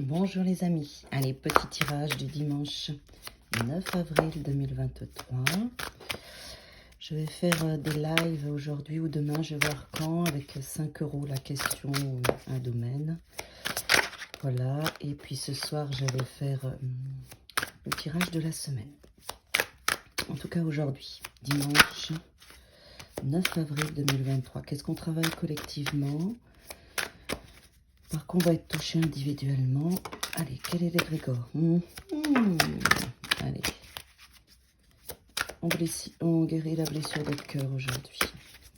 Bonjour les amis, allez, petit tirage du dimanche 9 avril 2023. Je vais faire des lives aujourd'hui ou demain, je vais voir quand, avec 5 € la question ou un domaine. Voilà, et puis ce soir, je vais faire le tirage de la semaine. En tout cas aujourd'hui, dimanche 9 avril 2023. Qu'est-ce qu'on travaille collectivement? Par contre, on va être touché individuellement. Allez, quel est l'égrégore? Allez. On guérit la blessure de cœur aujourd'hui.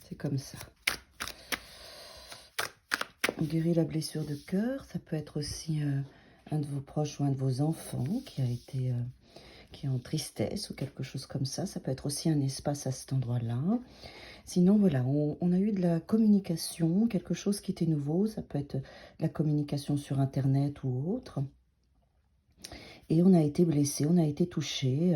C'est comme ça. On guérit la blessure de cœur. Ça peut être aussi un de vos proches ou un de vos enfants qui est en tristesse ou quelque chose comme ça. Ça peut être aussi un espace à cet endroit-là. Sinon, voilà, on a eu de la communication, quelque chose qui était nouveau. Ça peut être de la communication sur Internet ou autre. Et on a été blessé, on a été touché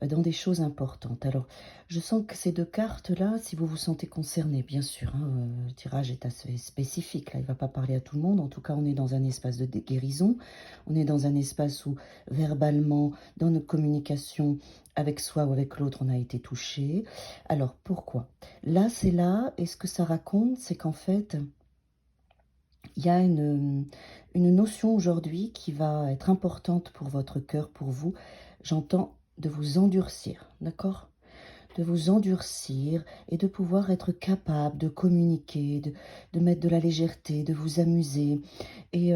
dans des choses importantes. Alors, je sens que ces deux cartes-là, si vous vous sentez concerné, bien sûr, le tirage est assez spécifique, là, il ne va pas parler à tout le monde. En tout cas, on est dans un espace de guérison, on est dans un espace où, verbalement, dans notre communication avec soi ou avec l'autre, on a été touché. Alors, pourquoi? Là, c'est là, et ce que ça raconte, c'est qu'en fait, il y a une notion aujourd'hui qui va être importante pour votre cœur, pour vous. J'entends de vous endurcir, d'accord? De vous endurcir et de pouvoir être capable de communiquer, de mettre de la légèreté, de vous amuser. Et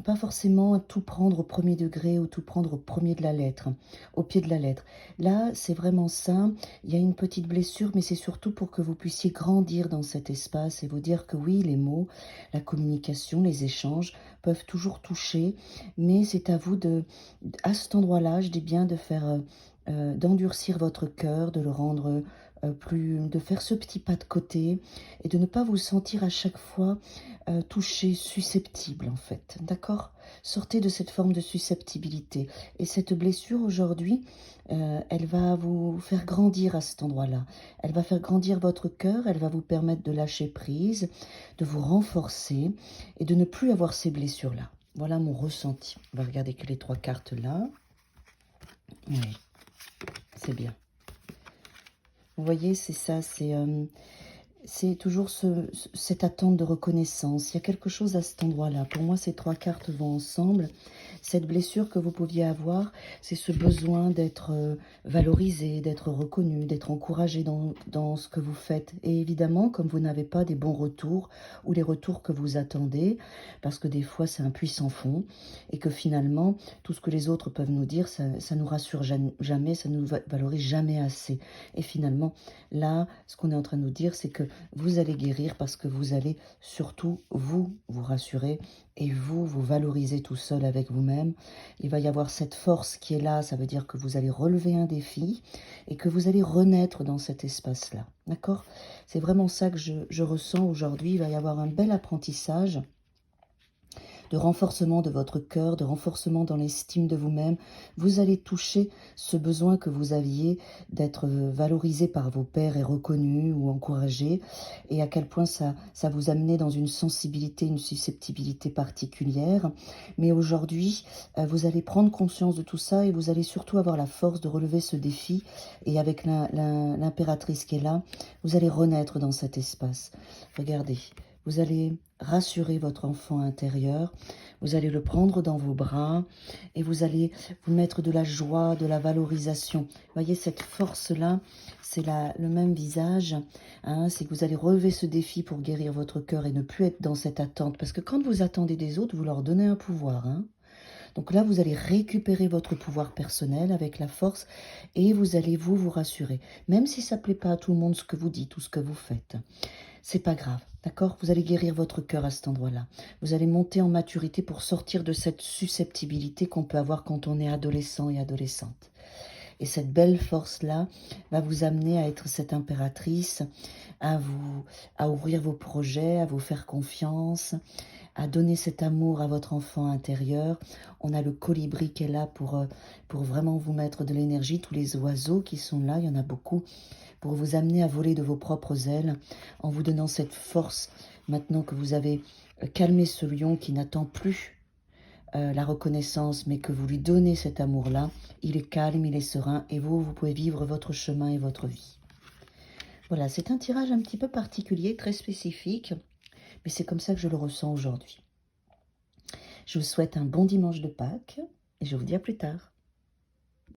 pas forcément tout prendre au premier degré ou tout prendre au premier de la lettre, au pied de la lettre. Là, c'est vraiment ça. Il y a une petite blessure, mais c'est surtout pour que vous puissiez grandir dans cet espace et vous dire que oui, les mots, la communication, les échanges peuvent toujours toucher, mais c'est à vous à cet endroit-là, je dis bien, de faire... d'endurcir votre cœur, de le rendre de faire ce petit pas de côté et de ne pas vous sentir à chaque fois touché, susceptible en fait, d'accord? Sortez de cette forme de susceptibilité. Et cette blessure aujourd'hui, elle va vous faire grandir à cet endroit-là. Elle va faire grandir votre cœur, elle va vous permettre de lâcher prise, de vous renforcer et de ne plus avoir ces blessures-là. Voilà mon ressenti. On va regarder que les trois cartes là. Oui. C'est bien. Vous voyez, c'est ça, c'est toujours cette attente de reconnaissance. Il y a quelque chose à cet endroit-là. Pour moi, ces trois cartes vont ensemble. Cette blessure que vous pouviez avoir, c'est ce besoin d'être valorisé, d'être reconnu, d'être encouragé dans ce que vous faites. Et évidemment, comme vous n'avez pas des bons retours ou les retours que vous attendez, parce que des fois, c'est un puits sans fond, et que finalement, tout ce que les autres peuvent nous dire, ça nous rassure jamais, ça nous valorise jamais assez. Et finalement, là, ce qu'on est en train de nous dire, c'est que vous allez guérir parce que vous allez surtout vous rassurer et vous valoriser tout seul avec vous-même. Il va y avoir cette force qui est là, ça veut dire que vous allez relever un défi et que vous allez renaître dans cet espace-là. D'accord? C'est vraiment ça que je ressens aujourd'hui. Il va y avoir un bel apprentissage de renforcement de votre cœur, de renforcement dans l'estime de vous-même. Vous allez toucher ce besoin que vous aviez d'être valorisé par vos pairs et reconnu ou encouragé, et à quel point ça vous amenait dans une sensibilité, une susceptibilité particulière. Mais aujourd'hui, vous allez prendre conscience de tout ça et vous allez surtout avoir la force de relever ce défi. Et avec l'impératrice qui est là, vous allez renaître dans cet espace. Regardez. Vous allez rassurer votre enfant intérieur, vous allez le prendre dans vos bras et vous allez vous mettre de la joie, de la valorisation. Vous voyez, cette force-là, c'est le même visage. Hein, c'est que vous allez relever ce défi pour guérir votre cœur et ne plus être dans cette attente. Parce que quand vous attendez des autres, vous leur donnez un pouvoir. Hein. Donc là, vous allez récupérer votre pouvoir personnel avec la force et vous allez vous rassurer. Même si ça ne plaît pas à tout le monde ce que vous dites ou ce que vous faites. C'est pas grave, d'accord? Vous allez guérir votre cœur à cet endroit-là. Vous allez monter en maturité pour sortir de cette susceptibilité qu'on peut avoir quand on est adolescent et adolescente. Et cette belle force-là va vous amener à être cette impératrice, à ouvrir vos projets, à vous faire confiance, à donner cet amour à votre enfant intérieur. On a le colibri qui est là pour vraiment vous mettre de l'énergie. Tous les oiseaux qui sont là, il y en a beaucoup, pour vous amener à voler de vos propres ailes, en vous donnant cette force, maintenant que vous avez calmé ce lion qui n'attend plus la reconnaissance, mais que vous lui donnez cet amour-là, il est calme, il est serein, et vous pouvez vivre votre chemin et votre vie. Voilà, c'est un tirage un petit peu particulier, très spécifique, mais c'est comme ça que je le ressens aujourd'hui. Je vous souhaite un bon dimanche de Pâques, et je vous dis à plus tard.